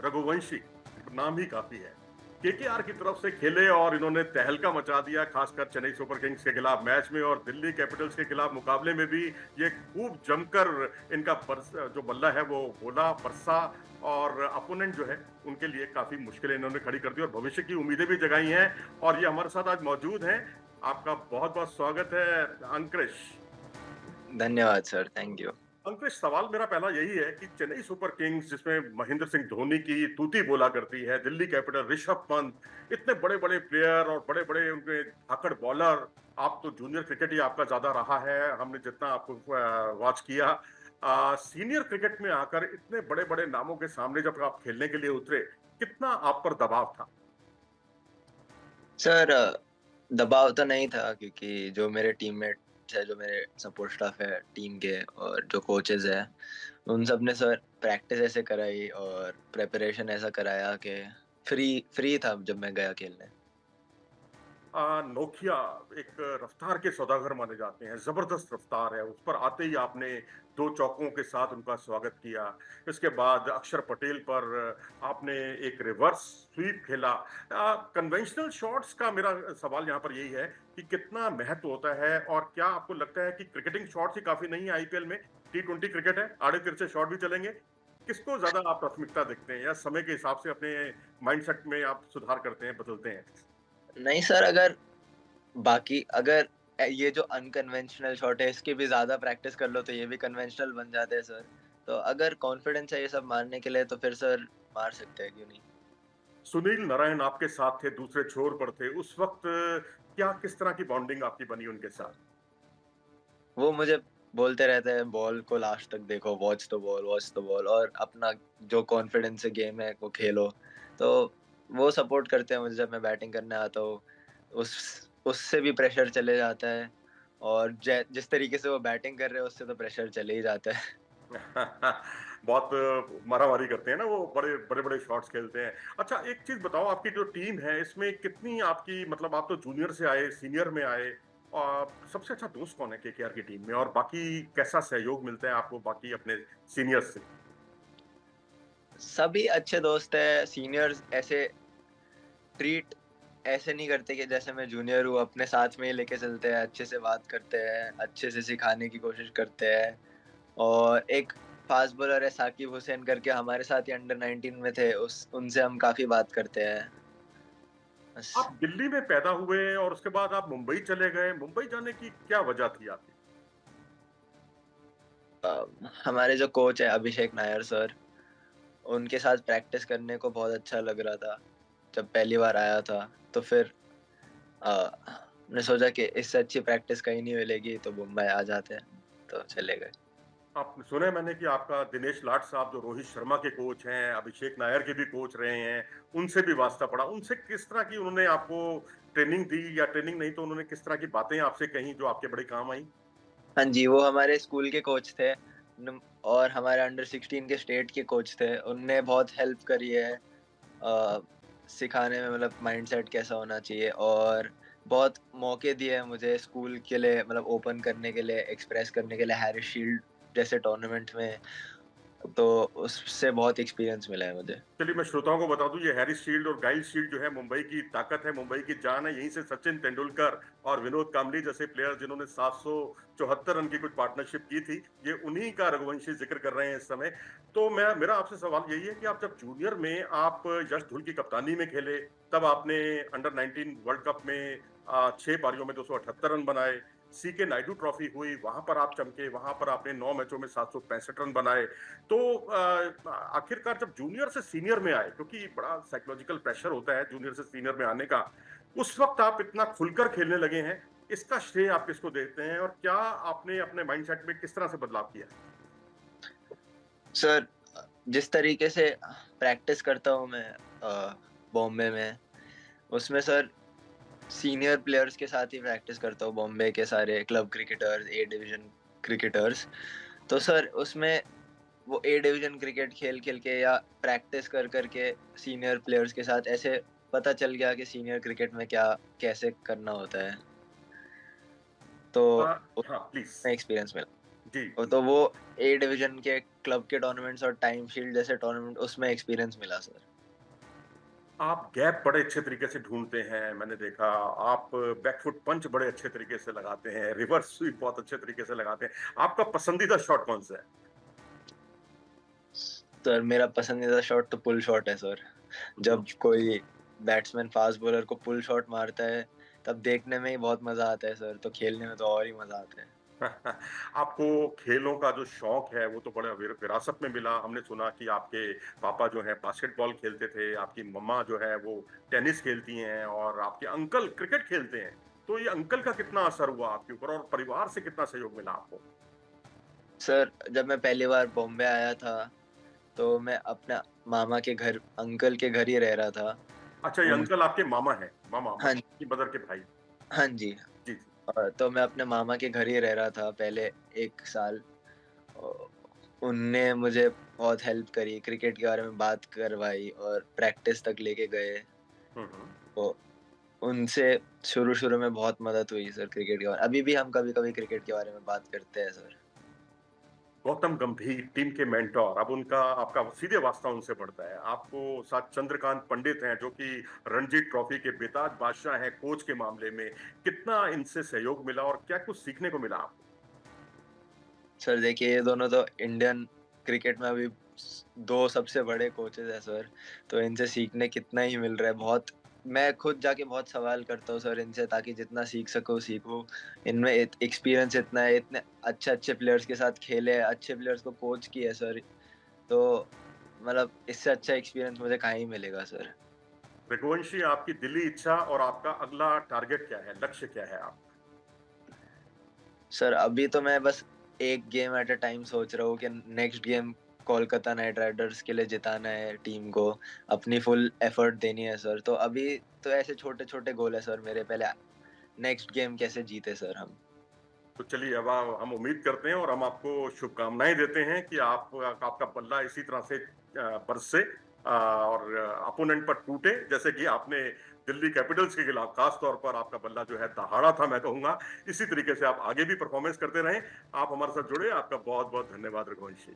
रघुवंशी, नाम ही काफी है। केकेआर की तरफ से खेले और इन्होंने तहलका मचा दिया, खासकर चेन्नई सुपर किंग्स के खिलाफ मैच में और दिल्ली कैपिटल्स के खिलाफ मुकाबले में भी ये खूब जमकर इनका जो बल्ला है वो बोला, बरसा और अपोनेंट जो है उनके लिए काफी मुश्किलें इन्होंने खड़ी कर दी और भविष्य की उम्मीदें भी जगाई हैं। और ये हमारे साथ आज मौजूद हैं। आपका बहुत बहुत स्वागत है अंकुश। धन्यवाद सर, थैंक यू। अंकुश, सवाल मेरा पहला यही है कि चेन्नई सुपर किंग्स जिसमें महेंद्र सिंह धोनी की तूती बोला करती है, दिल्ली कैपिटल ऋषभ पंत, इतने बड़े बड़े प्लेयर और बड़े बड़े उनके धाकड़ बॉलर। आप तो जूनियर क्रिकेट ही आपका ज्यादा रहा है, हमने जितना आपको वॉच किया। सीनियर क्रिकेट में आकर इतने बड़े बड़े नामों के सामने जब आप खेलने के लिए उतरे, कितना आप पर दबाव था? सर, दबाव तो नहीं था क्योंकि जो मेरे टीममेट्स है, जो मेरे सपोर्ट स्टाफ है टीम के और जो कोचेस है, उन सब ने सर प्रैक्टिस ऐसे कराई और प्रेपरेशन ऐसा कराया कि फ्री फ्री था जब मैं गया खेलने। नोकिया एक रफ्तार के सौदागर माने जाते हैं, जबरदस्त रफ्तार है, उस पर आते ही आपने दो चौकों के साथ उनका स्वागत किया। इसके बाद अक्षर पटेल पर आपने एक रिवर्स स्वीप खेला। कन्वेंशनल शॉट्स का मेरा सवाल यहाँ पर यही है कि कितना महत्व होता है और क्या आपको लगता है कि क्रिकेटिंग शॉट्स ही काफी नहीं है आईपीएल में? T20 क्रिकेट है, आड़े तिरछे शॉट भी चलेंगे। किसको ज्यादा आप प्राथमिकता देखते हैं या समय के हिसाब से अपने माइंडसेट में आप सुधार करते हैं, बदलते हैं? नहीं सर, अगर ये जो अनकन्वेंशनल शॉट है इसकी भी ज्यादा प्रैक्टिस कर लो तो ये भी कन्वेंशनल बन जाते हैं सर। तो अगर कॉन्फिडेंस है ये सब मारने के लिए तो फिर सर मार सकते हैं, क्यों नहीं। सुनील नारायण आपके साथ थे, दूसरे छोर पर थे उस वक्त। क्या किस तरह की बॉन्डिंग आपकी बनी उनके साथ? वो मुझे बोलते रहते हैं बॉल को लास्ट तक देखो, वॉच द बॉल, और अपना जो कॉन्फिडेंस से गेम है वो खेलो। तो वो सपोर्ट करते हैं मुझे जब मैं बैटिंग करने आता हूँ। उस उससे भी प्रेशर चले जाता है, और जिस तरीके से वो बैटिंग कर रहे हैं उससे तो प्रेशर चले ही जाता है। बहुत मारामारी करते हैं ना वो, बड़े बड़े बड़े शॉट्स खेलते हैं। अच्छा, एक चीज बताओ, आपकी जो टीम है इसमें कितनी आपकी, मतलब आप तो जूनियर से आए, सीनियर में आए, और सबसे अच्छा दोस्त कौन है केकेआर की टीम में, और बाकी कैसा सहयोग मिलता है आपको बाकी अपने सीनियर्स से? सभी अच्छे दोस्त है। सीनियर्स ऐसे ट्रीट ऐसे नहीं करते कि जैसे मैं जूनियर हूँ, अपने साथ में ही लेके चलते हैं, अच्छे से बात करते हैं, अच्छे से सिखाने की कोशिश करते हैं। और एक फास्ट बॉलर है साकिब हुसैन करके, हमारे साथ ही अंडर 19 में थे, उस उनसे हम काफी बात करते हैं बस। आप दिल्ली में पैदा हुए और उसके बाद आप मुंबई चले गए, मुंबई जाने की क्या वजह थी आपकी? हमारे जो कोच है अभिषेक नायर सर, उनके साथ प्रैक्टिस करने को बहुत अच्छा लग रहा था जब पहली बार आया था। तो फिर हमने सोचा कि इससे अच्छी प्रैक्टिस कहीं नहीं मिलेगी, तो मुंबई आ जाते हैं, तो चले गए। आपने सुने मैंने कि आपका दिनेश लाड साहब जो रोहित शर्मा के कोच हैं, अभिषेक नायर के भी कोच रहे हैं, उनसे भी वास्ता पड़ा। उनसे किस तरह की उन्होंने आपको ट्रेनिंग दी, या ट्रेनिंग नहीं तो उन्होंने किस तरह की बातें आपसे कही जो आपके बड़े काम आई? हाँ जी, वो हमारे स्कूल के कोच थे। और हमारे अंडर 16 के स्टेट के कोच थे, उनने बहुत हेल्प करी है अ, सिखाने में, मतलब माइंडसेट कैसा होना चाहिए। और बहुत मौके दिए हैं मुझे स्कूल के लिए, मतलब ओपन करने के लिए, एक्सप्रेस करने के लिए, हैरिस शील्ड जैसे टूर्नामेंट में। तो उससे बहुत एक्सपीरियंस मिला है मुझे। चलिए, मैं श्रोताओं को बता दूं, ये हैरिस शील्ड और गाइल शील्ड जो है मुंबई की ताकत है, मुंबई की जान है। यहीं से सचिन तेंदुलकर और विनोद कांबली जैसे प्लेयर जिन्होंने 774 रन की कुछ पार्टनरशिप की थी, ये उन्हीं का रघुवंशी जिक्र कर रहे हैं इस समय। तो मेरा आपसे सवाल यही है कि आप जब जूनियर में आप यश धुल की कप्तानी में खेले, तब आपने अंडर 19 वर्ल्ड कप में 6 पारियों में 278 रन बनाए। सी के नायडू ट्रॉफी हुई, वहां पर आप चमके, वहां पर आपने 9 मैचों में 765 रन बनाए। तो आखिरकार जब जूनियर से सीनियर में आए, क्योंकि बड़ा साइकोलॉजिकल प्रेशर होता है जूनियर से सीनियर में आने का, उस वक्त आप इतना खुलकर खेलने लगे हैं, इसका श्रेय आप किसको देते हैं और क्या आपने अपने माइंडसेट में किस तरह से बदलाव किया? सर, जिस तरीके से प्रैक्टिस करता हूँ मैं बॉम्बे में, उसमें सर सीनियर प्लेयर्स के साथ ही प्रैक्टिस करता हूँ, बॉम्बे के सारे club cricketers, A division cricketers. तो सर उसमें वो ए डिवीजन क्रिकेट खेल खेल के या प्रैक्टिस कर करके सीनियर प्लेयर्स के साथ ऐसे पता चल गया कि सीनियर क्रिकेट में क्या कैसे करना होता है। तो हाँ प्लीज। उसमें एक्सपीरियंस मिला। जी, तो वो ए डिवीज़न के क्लब के टूर्नामेंट्स और टाइम शील्ड जैसे टूर्नामेंट उसमें एक्सपीरियंस मिला सर। आप गैप बड़े अच्छे तरीके से ढूँढते हैं, मैंने देखा। आप बैकफुट पंच बड़े अच्छे तरीके से लगाते हैं, रिवर्स स्वीप बहुत अच्छे तरीके से लगाते हैं। आपका पसंदीदा शॉट कौन-सा है? सर मेरा पसंदीदा शॉट तो पुल शॉट है सर। हुँ। जब कोई बैट्समैन फास्ट बॉलर को पुल शॉट मारता है, तब देखने में ही बहुत मज़ा आता है सर, तो खेलने में तो और ही मज़ा आता है। आपको खेलों का जो शौक है वो तो बड़ा विरासत में मिला। हमने सुना कि आपके पापा जो है बास्केटबॉल खेलते थे, आपकी मम्मा जो है वो टेनिस खेलती हैं और आपके अंकल क्रिकेट खेलते हैं। तो ये अंकल का कितना असर हुआ आपके ऊपर और परिवार से कितना सहयोग मिला आपको? सर जब मैं पहली बार बॉम्बे आया था, तो मैं अपना मामा के घर अंकल के घर ही रह रहा था। अच्छा, ये उन अंकल आपके मामा हैं, मामा हाँ, मतलब आपकी मदर के भाई। हाँ जी। जी, जी। तो मैं अपने मामा के घर ही रह रहा था पहले 1 साल। अ, उनने मुझे बहुत हेल्प करी, क्रिकेट के बारे में बात करवाई और प्रैक्टिस तक लेके गए। हुँ, हुँ। तो उनसे शुरू-शुरू में बहुत मदद हुई सर क्रिकेट के बारे अभी भी हम कभी-कभी क्रिकेट के बारे में बात करते हैं सर। गौतम गंभीर टीम के मेंटर, अब उनका आपका सीधे वास्ता उनसे पड़ता है। आपको साथ चंद्रकांत पंडित हैं जो कि रणजी ट्रॉफी के बेताज बादशाह हैं कोच के मामले में। कितना इनसे सहयोग मिला और क्या कुछ सीखने को मिला आपको? सर देखिए ये दोनों तो इंडियन क्रिकेट में अभी 2 सबसे बड़े कोचेज़ हैं सर, तो इनसे सीखने कितना ही मिल रहा है बहुत। मैं खुद जाके बहुत सवाल करता हूँ सर इनसे ताकि जितना सीख सकूँ सीखूँ। इनमें एक्सपीरियंस इतना है, इतने अच्छे-अच्छे प्लेयर्स के साथ खेले हैं, अच्छे प्लेयर्स को कोच किया है सर। तो मतलब इससे अच्छा एक्सपीरियंस मुझे कहाँ ही मिलेगा सर। रघुवंशी, आपकी दिली इच्छा और आपका अगला टारगेट क्या है? लक्ष्य क्या है आपका? सर अभी तो मैं बस एक गेम एट अ टाइम सोच रहा हूँ कि next game Kolkata night Riders के लिए जिताना है टीम को, अपनी फुल एफर्ट देनी है सर। तो अभी तो ऐसे छोटे-छोटे गोल है सर मेरे, पहले नेक्स्ट गेम कैसे जीते सर हम। तो चलिए, अब हम उम्मीद करते हैं और हम आपको शुभकामनाएँ देते हैं कि आप आपका बल्ला इसी तरह से बरसे और अपोनेंट पर टूटे, जैसे कि आपने दिल्ली कैपिटल्स के खिलाफ खास तौर पर आपका बल्ला जो है दहाड़ा था मैं कहूँगा। इसी तरीके से आप आगे भी परफॉर्मेंस करते रहें। आप हमारे साथ जुड़े, आपका बहुत-बहुत धन्यवाद रघुवंशी।